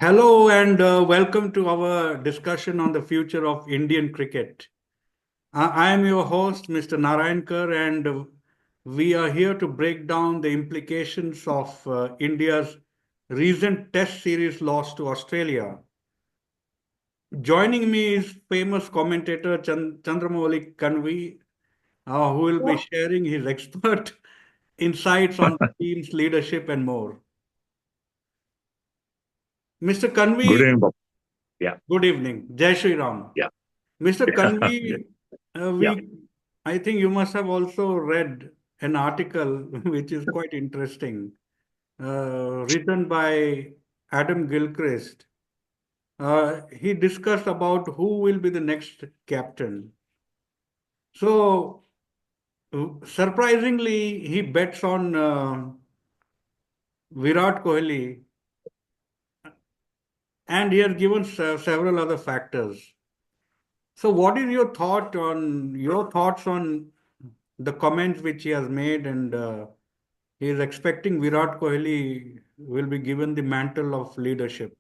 Hello and welcome to our discussion on the future of Indian cricket. I am your host, Mr. Narayankar, and we are here to break down the implications of India's recent Test series loss to Australia. Joining me is famous commentator Chandramouli Kanvi, who will be sharing his expert insights on the team's leadership and more. Mr. Good Kanvi, evening, Bob. Yeah, good evening. Jai Shri Ram. yeah, Mr. yeah, Kanvi, yeah. I think you must have also read an article which is quite interesting, written by Adam Gilchrist. He discussed about who will be the next captain. So, surprisingly, he bets on Virat Kohli, and he has given several other factors. So, what is your thoughts on the comments which he has made, and he is expecting Virat Kohli will be given the mantle of leadership.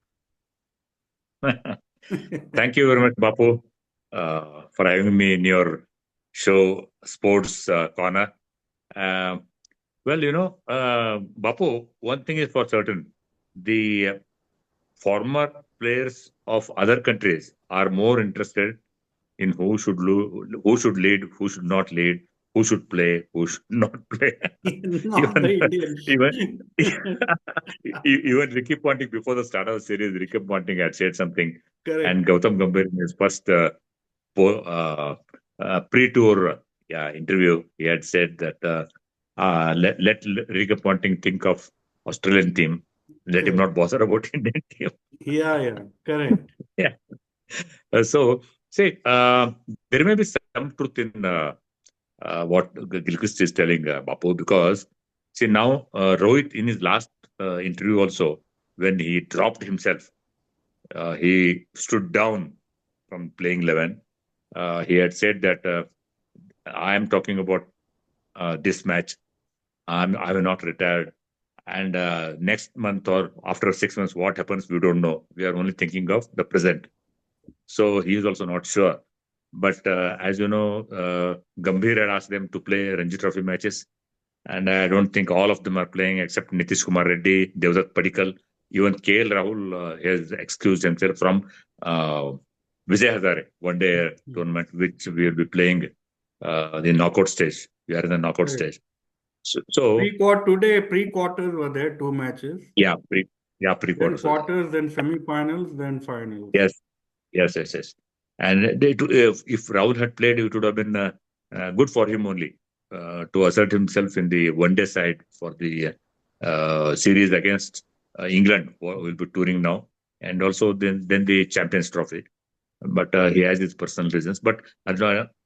Thank you very much, Bapu, for having me in your show, Sports Corner. Uh, Bapu, one thing is for certain: the former players of other countries are more interested in who should lead, who should not lead, who should play, who should not play. Not the even Indians. even even Ricky Ponting before the start of the series, Ricky Ponting had said something, and Correct. Gautam Gambhir in his first pre-tour interview, he had said that let Ricky Ponting think of Australian team, let him Correct. not bother about Indian team. Yeah, yeah, correct. Yeah. So, see, there may be some truth in what Gilchrist is telling Bapu, because see now Rohit in his last interview also, when he dropped himself, he stood down from playing 11. He had said that I am talking about this match. I will not retire. And next month or after 6 months, what happens, we don't know. We are only thinking of the present. So he is also not sure. But as you know, Gambhir had asked them to play Ranji Trophy matches. And I don't think all of them are playing except Nitish Kumar Reddy, Devdutt Padikkal. Even KL Rahul has excused himself from uh, Vijay Hazare one day tournament, which we will be playing the knockout stage. We are in the knockout Correct. stage. So Pre-quarters were there, two matches. yeah, Then pre-quarters. quarters, then semi-finals, then finals. Yes, yes. And if Rahul had played, it would have been good for him only to assert himself in the one-day side for the series against England, who will be touring now, and also then the Champions Trophy. But he has his personal reasons. But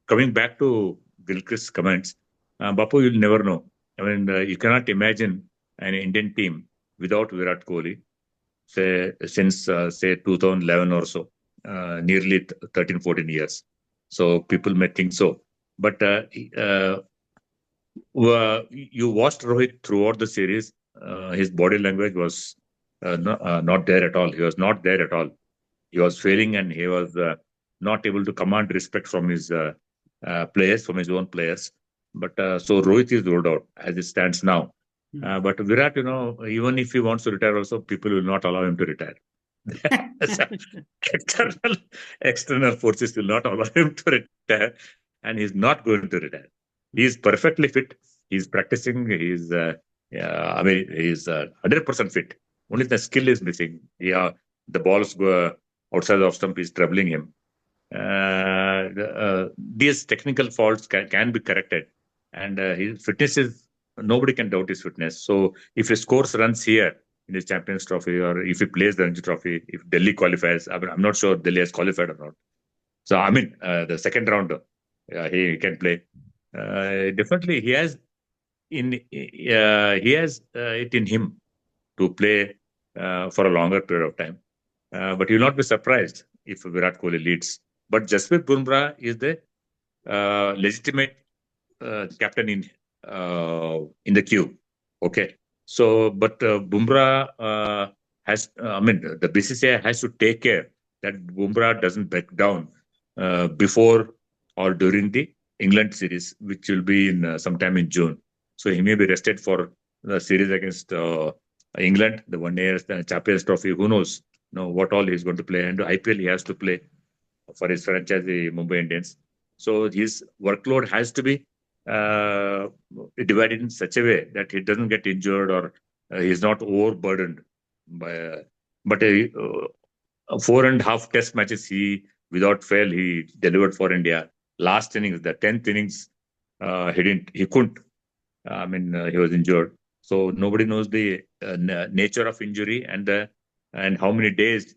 coming back to Gilchrist's comments, Bapu, you'll never know. I mean, you cannot imagine an Indian team without Virat Kohli, say since say 2011 or so, nearly 13, 14 years. So people may think so. But you watched Rohit throughout the series. His body language was not there at all. He was not there at all. He was failing, and he was not able to command respect from his players, from his own players. But so Rohit is ruled out as it stands now. Hmm. But Virat, even if he wants to retire, also people will not allow him to retire. So, external external forces will not allow him to retire, and he's not going to retire. He's perfectly fit. He's practicing. He's 100% fit. Only the skill is missing. Yeah, the balls go outside of stump is troubling him. These technical faults can be corrected, and his fitness is, nobody can doubt his fitness. So if he scores runs here in the Champions Trophy, or if he plays the Ranji Trophy, if Delhi qualifies, I'm not sure Delhi has qualified or not. So I mean, the second round, he can play. Definitely, he has it in him to play for a longer period of time. But you'll not be surprised if Virat Kohli leads. But Jasprit Bumrah is the legitimate captain in the queue. Okay. So, but Bumrah the BCCI has to take care that Bumrah doesn't break down before or during the England series, which will be in sometime in June. So he may be rested for the series against England, the 1 year Champions Trophy. Who knows? No, what all he's going to play, and IPL he has to play for his franchise, the Mumbai Indians. So his workload has to be uh, divided in such a way that he doesn't get injured or he's not overburdened by. But 4.5 Test matches he without fail he delivered for India. Last innings, the 10th innings, he couldn't. He was injured. So nobody knows the nature of injury and how many days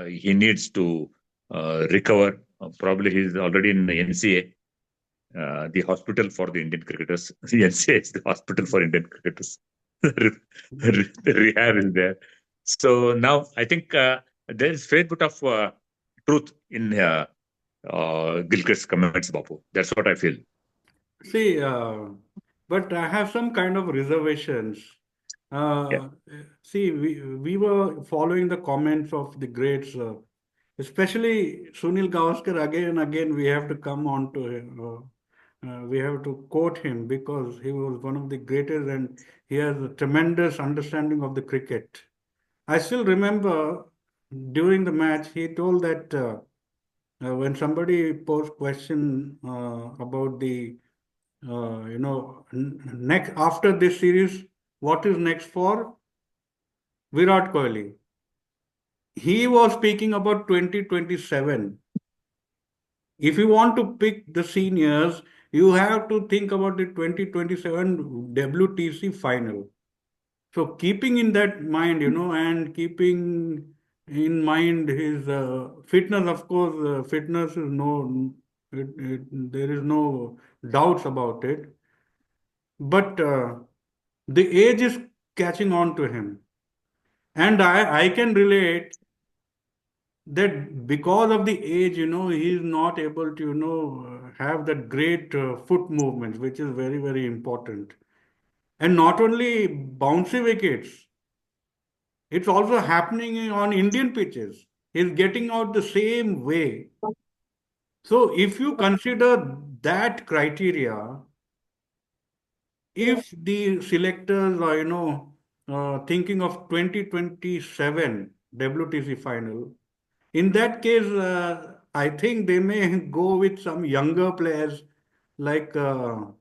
he needs to recover. Probably he's already in the NCA, the hospital for the Indian cricketers. The NCA is the hospital for Indian cricketers. The rehab is there. So now I think there is fair bit of truth in Gilchrist's comments, Bapu. That's what I feel. See, but I have some kind of reservations. Yeah. See, we were following the comments of the greats, especially Sunil Gavaskar. Again and again, we have to come on to him. We have to quote him because he was one of the greatest and he has a tremendous understanding of the cricket. I still remember during the match, he told that when somebody posed question about the next after this series, what is next for Virat Kohli? He was speaking about 2027. If you want to pick the seniors, you have to think about the 2027 WTC final. So keeping in that mind, and keeping in mind his fitness, of course, fitness is there is no doubts about it. But the age is catching on to him. And I can relate that because of the age, he is not able to, have that great foot movements, which is very, very important. And not only bouncy wickets, it's also happening on Indian pitches. He's getting out the same way. So if you consider that criteria, if the selectors are, thinking of 2027 WTC final, in that case, I think they may go with some younger players like our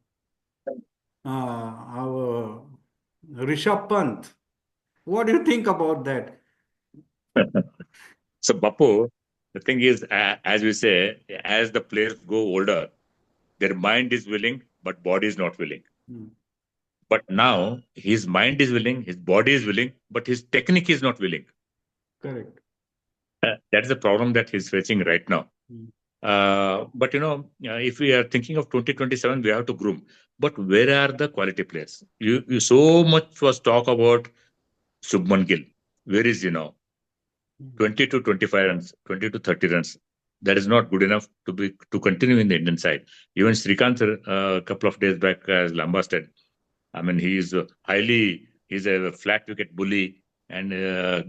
Rishabh Pant. What do you think about that? So, Bapu, the thing is, as we say, as the players go older, their mind is willing, but body is not willing. Hmm. But now his mind is willing, his body is willing, but his technique is not willing. Correct. That is the problem that he's facing right now. Hmm. But if we are thinking of 2027, we have to groom. But where are the quality players? You so much was talk about Shubman Gill. Where is he now? 20 to 25 runs, 20 to 30 runs. That is not good enough to continue in the Indian side. Even Srikanth a couple of days back has lambasted. He's a flat wicket bully, and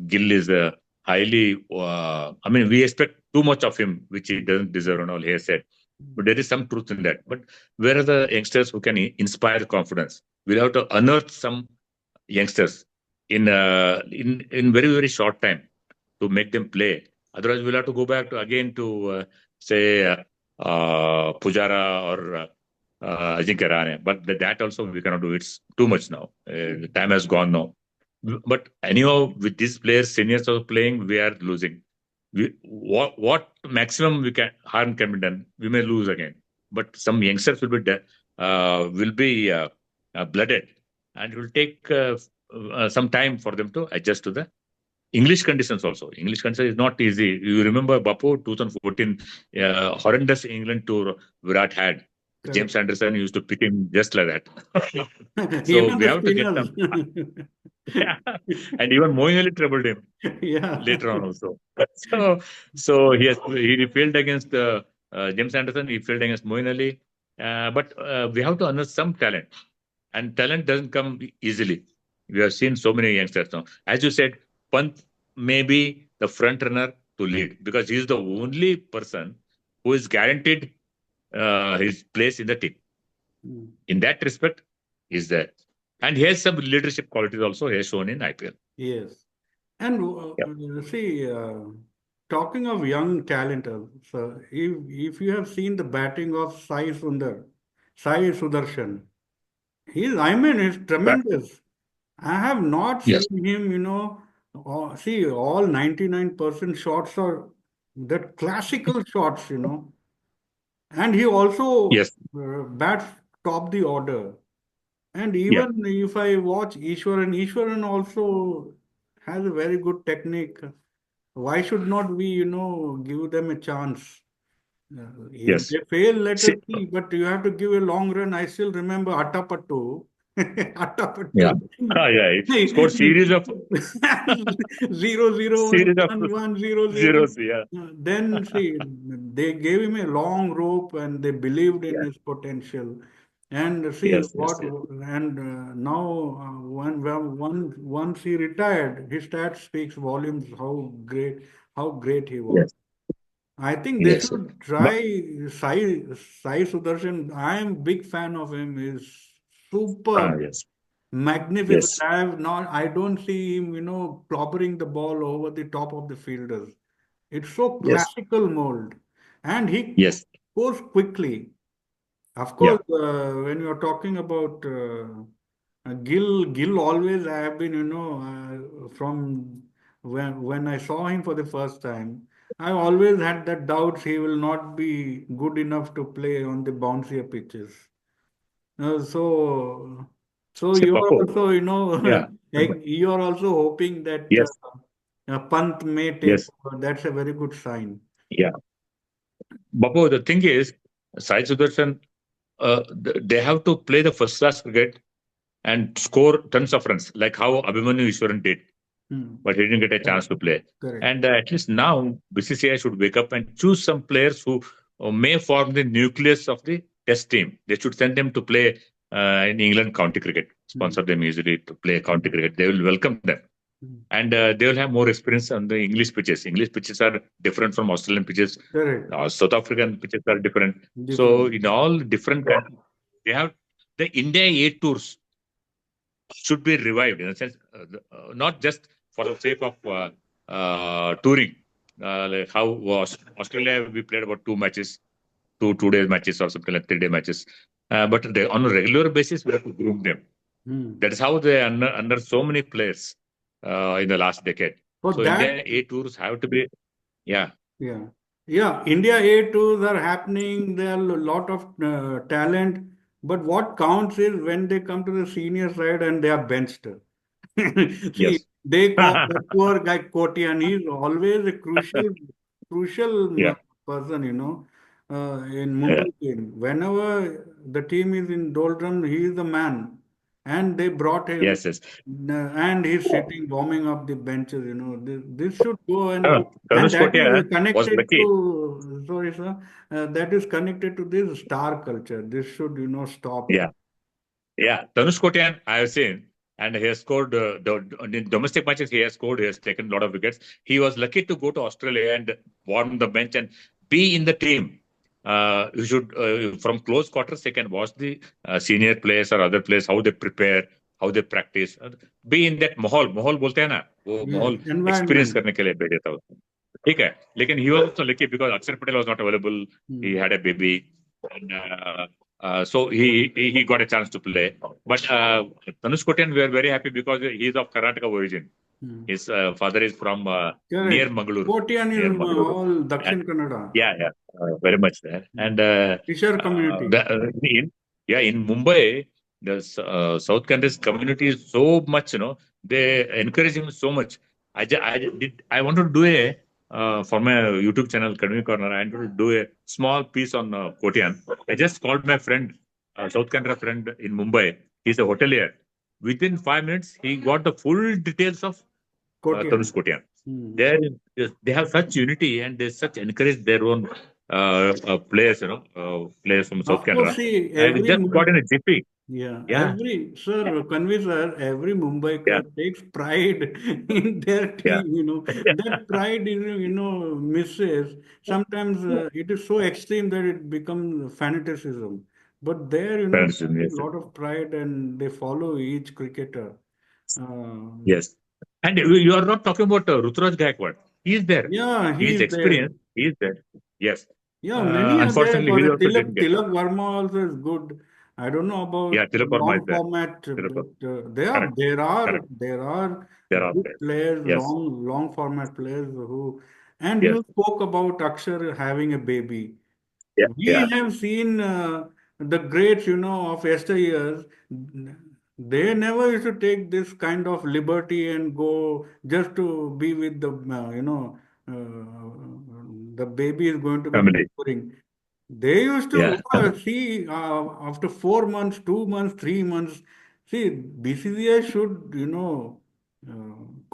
Gill is a highly. We expect too much of him, which he doesn't deserve, and all he has said. But there is some truth in that. But where are the youngsters who can inspire confidence? We'll have to unearth some youngsters in very very short time to make them play. Otherwise, we'll have to go back to again to say Pujara or Ajinkya Rahane. But that also we cannot do. It's too much now. The time has gone now. But anyhow, with these players, seniors are playing, we are losing. What maximum harm can be done? We may lose again. But some youngsters will be blooded, and it will take some time for them to adjust to the English conditions also. English conditions is not easy. You remember Bapu 2014, horrendous England tour Virat had. James Correct. Anderson used to pick him just like that. So Even we the have to get spinners. some. Yeah. And even Moeen Ali troubled him Yeah. later on also. So he failed against James Anderson. He failed against Moeen Ali. But we have to unearth some talent, and talent doesn't come easily. We have seen so many youngsters now. As you said, Pant maybe the front runner to lead because he is the only person who is guaranteed his place in the team. mm, In that respect, he's there. And he has some leadership qualities also he has shown in IPL. yes. And Yeah. see, talking of young talent, so if you have seen the batting of Sai Sudarshan, I mean, he's Right. tremendous. I have not Yes. seen him, see, all 99% shots are that classical shots, and he also Yes. bats top the order. And Yeah. even if I watch Ishwaran also has a very good technique. Why should not we, give them a chance? If Yes. they fail, let us See, see. But you have to give a long run. I still remember Attapattu. yeah. Attapattu. Yeah. He scored Zero, zero, series of 1, 1, 0, 0. zeros. Yeah. Then see, they gave him a long rope and they believed in Yeah. his potential. And see Yes. Yes. what, Yes. and now once he retired, his stats speaks volumes how great he was. Yes. I think they Yes. should But try Sai Sudarshan. I am big fan of him. He's superb, yes. magnificent. Yes. I don't see him, clobbering the ball over the top of the fielders. It's so Yes. classical mold, and he Yes. goes quickly. Of Yeah. course, when you're talking about Gill always I have been, from when I saw him for the first time, I always had that doubts he will not be good enough to play on the bouncier pitches. So See, you are Papo. also, Yeah. you are also hoping that Yes. Pant may take Yes. over. That's a very good sign. Yeah. Bapo, the thing is, Sai Sudarshan, they have to play the first class cricket and score tons of runs, like how Abhimanyu Ishwaran did, Hmm. but he didn't get a chance Correct. to play. Correct. And at least now, BCCI should wake up and choose some players who may form the nucleus of the test team. They should send them to play in England county cricket, Hmm. sponsor them easily to play county cricket. They will welcome them. Hmm. And they will have more experience on the English pitches. English pitches are different from Australian pitches. Correct. South African pitches are different. So Different. in all different countries, they have the India A tours should be revived in a sense, not just for the sake of touring. Like how was Australia, we played about two matches, two days matches or something like 3 day matches. But on a regular basis, we have to groom them. Hmm. That is how they under so many players in the last decade. For So that, India A tours have to be, yeah, yeah. Yeah, India A tours are happening. There are a lot of talent. But what counts is when they come to the senior side and they are benched. See, yes, they call that poor guy Kotian. He's always a crucial yeah, person, in yeah, Mumbai team. Whenever the team is in doldrum, he is the man. And they brought him, yes, yes. and he's sitting, warming up the benches. This should go, and Tanush that Kotia is was connected lucky. to, sorry, sir, that is connected to this star culture. This should, stop. Yeah. Yeah, Tanush Kotian, I have seen, and he has scored in domestic matches. He has scored. He has taken a lot of wickets. He was lucky to go to Australia and warm the bench and be in the team. You should from close quarters. They can watch the senior players or other players how they prepare, how they practice. Be in that माहौल माहौल बोलते हैं ना वो Yes, माहौल experience environment. करने के लिए भेजा था उसको. ठीक है लेकिन he was also lucky because Akshar Patel was not available. He Hmm. had a baby. And, so he got a chance to play. But Tanush Kotian, we are very happy because he is of Karnataka origin. Hmm. His father is from near Correct. Mangaluru. Kotian is Near Mangaluru. all And, Dakshin Kannada. yeah, yeah, very much there. Hmm. And Fisher community. in Mumbai, the South countries community is so much, they encourage him so much. I wanted to do a for my YouTube channel, Kanvi Corner. I wanted to do a small piece on Kotian. I just called my friend, South Canara friend in Mumbai. He's a hotelier. Within 5 minutes, he got the full details of Kotian. Tanush Kotian. Hmm. They have such unity and they such encourage their own players, players from South Of course, Canada. see, I just got in a jiffy. Yeah, Yeah, Kanvi sir, every yeah, Mumbaiker takes pride in their yeah. team, That pride is, misses. Sometimes it is so extreme that it becomes fanaticism. But there, Yes, they have a yes, lot of pride and they follow each cricketer. Uh, yes. And you are not talking about Ruturaj Gaikwad. He is there. yeah, He he is is there. experienced. He is there. Yes. Yeah, many are there Unfortunately, for he the also didn't get Tilak Varma also is good. I don't know Yeah, about Tilak Verma is long there. format, Tilak, but there are correct, there are correct. there are There are good players. players, Yes, long format players who. And yes. you spoke about Akshar having a baby. Yeah, yeah. We have seen the greats, of yesteryears. They never used to take this kind of liberty and go just to be with the baby is going to be Family. delivering. They used Yeah. to see after 4 months, 2 months, 3 months. See, BCCI should,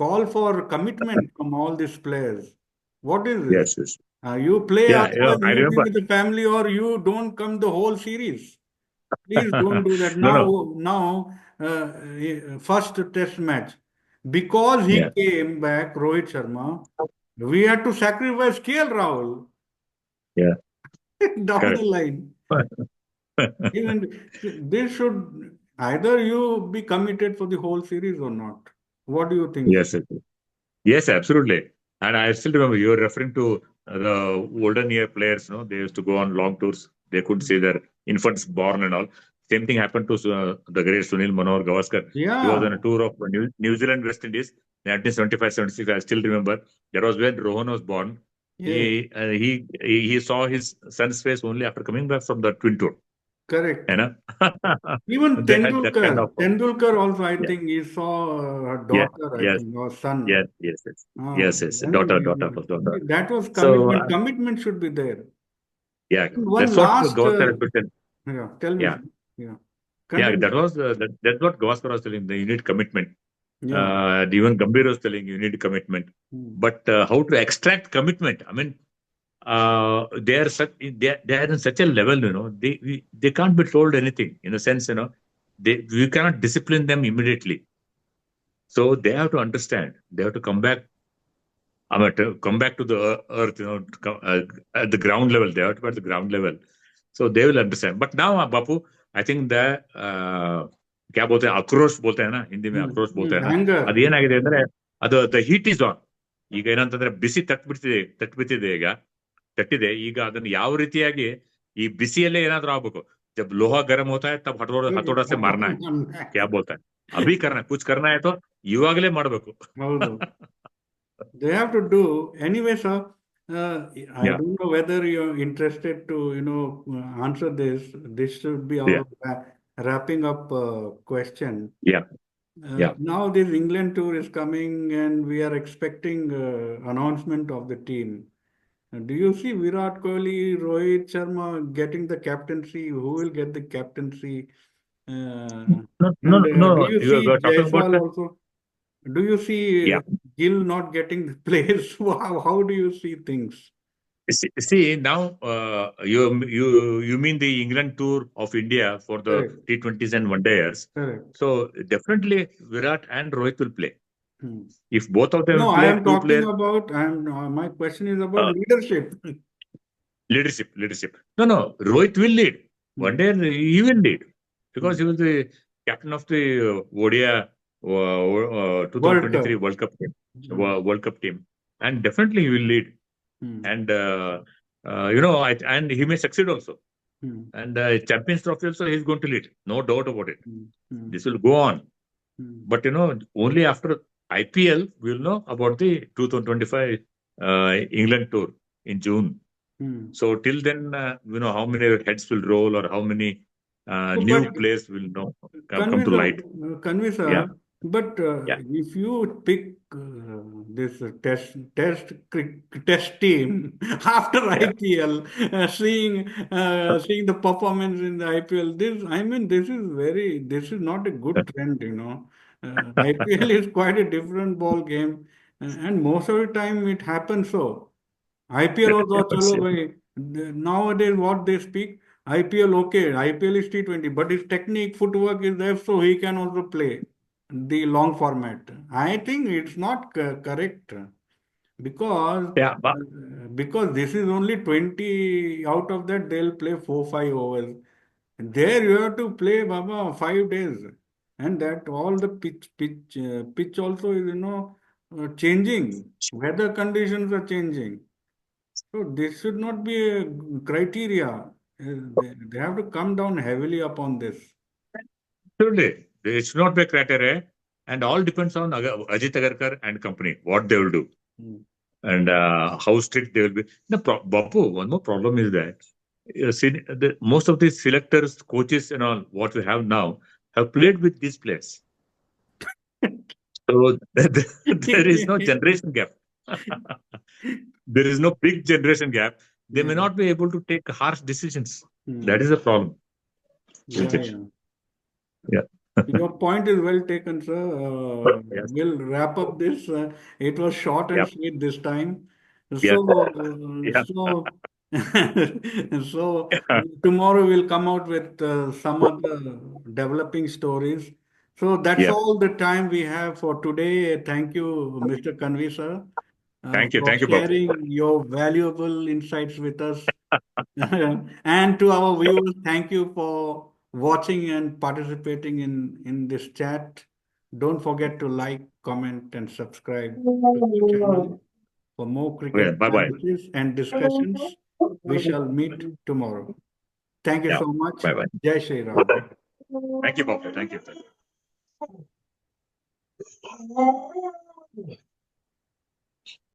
call for commitment from all these players. What is this? Yes, yes. You play, Yeah, yeah. otherwise I you be remember. with the family or you don't come the whole series. Please don't do that. No, no. First test match. Because he Yeah, came back, Rohit Sharma, we had to sacrifice KL Rahul yeah. down the Correct. line. Even this should either you be committed for the whole series or not. What do you think, sir? Yes, yes. Yes, absolutely. And I still remember you were referring to the olden year players, no? They used to go on long tours. They could see their infants born and all. Same thing happened to the great Sunil Manohar Gavaskar. He was Yeah, on a tour of New Zealand, West Indies, 1975, 76. I still remember. That was when Rohan was born. yes, He saw his son's face only after coming back from the twin tour. You correct. know, Even they had that kind of Tendulkar also, I yeah, think he saw her yeah, daughter, I yes, think, or son. yes, yes, yes, Ah, yes, yes. then Daughter, first daughter. that was So commitment. Commitment should be there. yeah, And one that's what last, Gavaskar expected. yeah, tell me, Yeah, sir. Yeah, yeah, continue. that's what Gavaskar was telling. You need commitment. Yeah. Even Gambhir was telling you need commitment. Hmm. But how to extract commitment? I mean, they are in such a level, they can't be told anything. In a sense, we cannot discipline them immediately. So they have to understand. They have to come back. I mean, to come back to the earth, at the ground level. They have to be at the ground level. So they will understand. But now, Bapu, I think the क्या बोलते हैं आक्रोश बोलते हैं ना हिंदी में आक्रोश बोलते हैं ना Anger. ಅದೇನಾಗಿದೆ ಅಂದ್ರೆ ಅದು ದ ಹೀಟ್ ಈಸ್ ಆನ್ ಈಗ ಏನಂತಂದ್ರೆ ಬಿಸಿ ತಟ್ಬಿಟ್ಟಿದೆ ಈಗ ತಟ್ಟಿದೆ ಈಗ ಅದನ್ನ ಯಾವ ರೀತಿಯಾಗಿ ಈ ಬಿಸಿಯಲ್ಲೇ ಏನಾದ್ರೂ ಆಗ್ಬೇಕು जब लोहा गर्म होता है तब हथौड़ा से मारना है क्या बोलता है अभी करना है कुछ करना है तो ಇವಾಗಲೇ ಮಾಡಬೇಕು ಹೌದು. They have to do anyway, sir. I yeah don't know whether you're interested to, answer this. This should be yeah our wrapping up question. yeah yeah Now this England tour is coming, and we are expecting announcement of the team. Do you see Virat Kohli, Rohit Sharma getting the captaincy? Who will get the captaincy? no no And no do you you see are talking about Jaiswal also? Do you see yeah. Gill not getting the place? How do you see things? See now, you mean the England tour of India for the Correct, T20s and one dayers. correct. So definitely Virat and Rohit will play. Hmm. If both of them No, will I play, am two talking players, about, my question is about uh, leadership. leadership. No, no, Rohit will lead. One Hmm. day he will lead because Hmm. he was the captain of the ODI World 2023 Cup. World Cup team, Hmm. World Cup team, and definitely he will lead. Hmm. And and he may succeed also. Hmm. And Champions Trophy also he's going to lead. No doubt about it. Hmm. Hmm. This will go on. Hmm. But only after IPL we'll know about the 2025 England tour in June. Hmm. So till then, how many heads will roll or how many So, but new players will come to Convince, light. Yeah, but yeah, if you pick this test team after yeah. IPL, seeing the performance in the IPL, this is not a good trend. IPL is quite a different ball game, and most of the time it happens so. IPL also, Yes, chalo bhai, nowadays what they speak. IPL, okay, IPL is T20, but his technique, footwork is there, so he can also play the long format. I think it's not correct because Yeah, because this is only 20. Out of that they'll play 4 5 overs. There you have to play, Baba, 5 days, and that all the pitch also is changing. Weather conditions are changing. So this should not be a criteria. They have to come down heavily upon this. absolutely. It should not be a criteria, and all depends on Ajit Agarkar and company, what they will do, Mm. and how strict they will be. Bapu, one more problem is that see, most of these selectors, coaches, and all what we have now have played with these players. So there is no generation gap. There is no big generation gap. They Yeah. may not be able to take harsh decisions. That Mm. is the problem with Yeah, it. yeah. Yeah. Your point is well taken, sir. Yes. We'll wrap up this. It was short and Yep. sweet this time. Yes. Yeah. So, so tomorrow we'll come out with some other developing stories. So that's Yeah. all the time we have for today. Thank you, Mr. Kanvi, sir, Thank you. for Thank you, Bapu. sharing your valuable insights with us. And to our viewers, thank you for watching and participating in this chat. Don't forget to like, comment, and subscribe to the channel for more Yeah. cricket Bye bye. analysis and discussions. We shall meet tomorrow. Thank you Yeah. so much. Bye bye. Jai Shri Bye Ram. bye. Thank you, Bapu. Thank you.